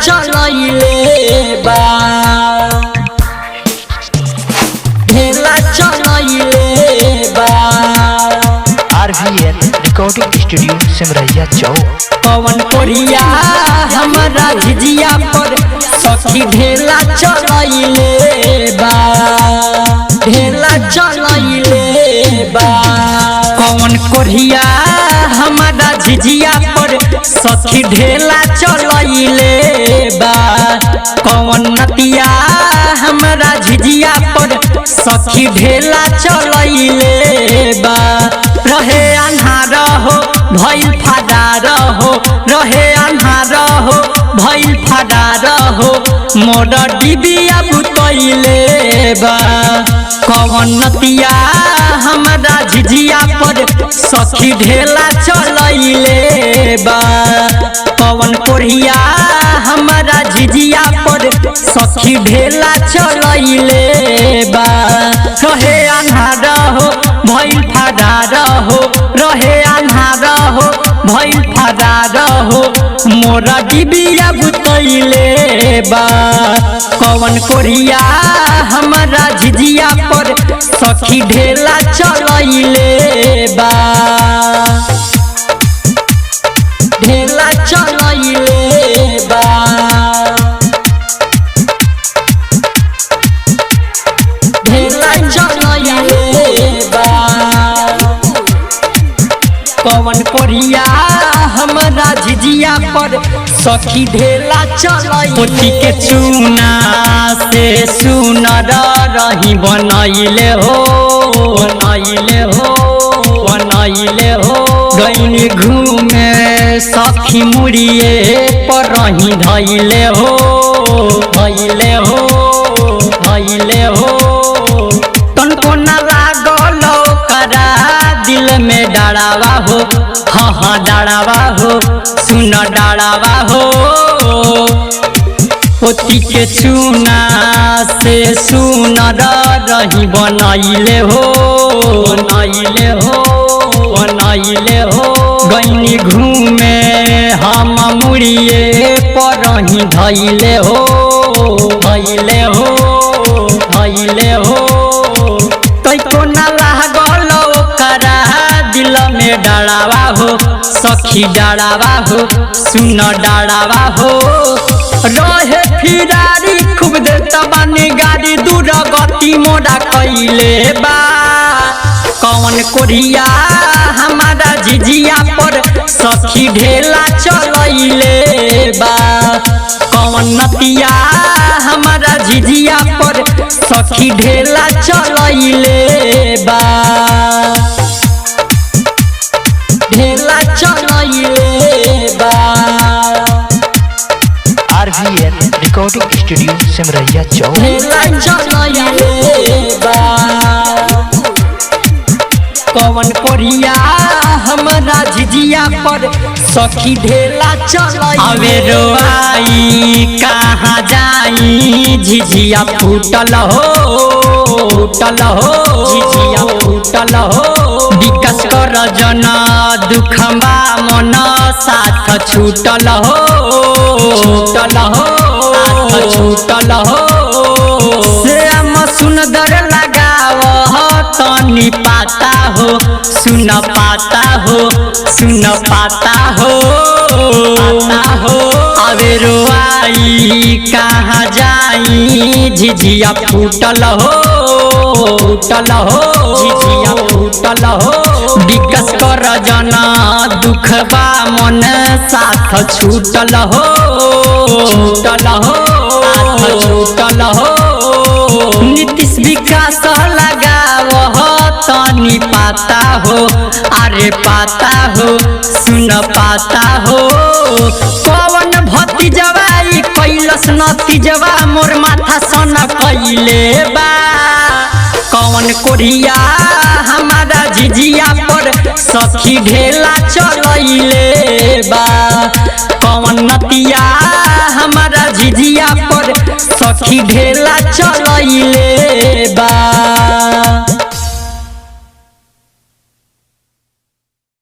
चलैले बा ढेला चलैले बा। RVN रिकॉर्डिंग स्टूडियो सिमरैया चौक। पवन कोरिया हमारा झिझिया पर सखी ढेला चलैले बा ढेला चलैले बा। पवन कोरिया हमारा झिझिया पर सखी ढेला चलैले बा। पवन नतिया हमारा झिझिया पर सखी ढेला चलैले बा। रहे अन्हार हो भइल फरार हो रहे अन्हार हो भइल फरार हो मोर डिबिया बुतैले बा। कवन नतिया हमारा झिझिया पर सखी ढेला चलैले बा। पवन कोरिया हमारा झिझिया पर सखी ढेला चलैले बा। रहे अन्हार हो भइल फरार हो रहे अन्हार हो भइल फरार हो मोर डिबिया बुतैले बा। कवन कोरिया हमारा झिझिया पर सखी ढेला चलैले बा ढेला चलैले बा। ढेला चलैले बा। पवन कोरिया हमारा झिझिया पर सखी ढेला चलैले। पोती के चूना से सुनर रही बनैले हो बनैले हो बनैले हो। गईनी घूमे सखी मुड़िए पर रही धैले हो धैले हो धैले हो। तनको न लागल करा दिल में डरावा हो हाँ हाँ डरावा हो सुन डरावा हो। पोती के चूना से सुनर रही बनैले हो बनैले हो बनैले हो। गईनी घूमे हम मुड़िए पर रही धैले हो धैले हो धैले हो। तैको न लागल करा दिल में डरावा हो सखी डरावा हो सुन डरावा हो। रहे फिरारी खूब देता बानी गाड़ी दूर गति मोड़ा कैले बा। कवन कोरिया हमारा झिझिया पर सखी ढेला चलैले बा। कवन नतिया हमारा झिझिया पर सखी ढेला चलैले बा ढेला चलैले बा। RVN रिकॉर्डिंग स्टूडियो सिमरैया चौक। ढेला चलैले बा। पवन कोरिया हमारा झिझिया पर सखी ढेला चलैले। अबेरो आई कहाँ जाई झिझिया फूटल हो फूटल हो झिझिया फूटल हो। विकास कर जना दुखमा मन साथ छूटल हो छूटल हो साथ छूटल हो। श्याम सुंदर लगाव तनी पाता हो सुन पाता हो सुन पाता हो पाता हो। अबेरो आई कहाँ जाई झिझिया फूटल हो फूटल हो झिझिया फूटल हो। विकास कर जना दुखबा मन साथ छूटल हो छूटल हो साथ छूटल हो। नीतीश विकास लगाव तनी पाता हो अरे पाता हो सुन पाता हो। पवन भतीजवाई कैलस नतीजवा मोर माथा सन कैले बा। कवन कोरिया हमारा झिझिया पर सखी ढेला चलैले बा। कवन नतिया हमारा झिझिया पर सखी ढेला चलैले बा।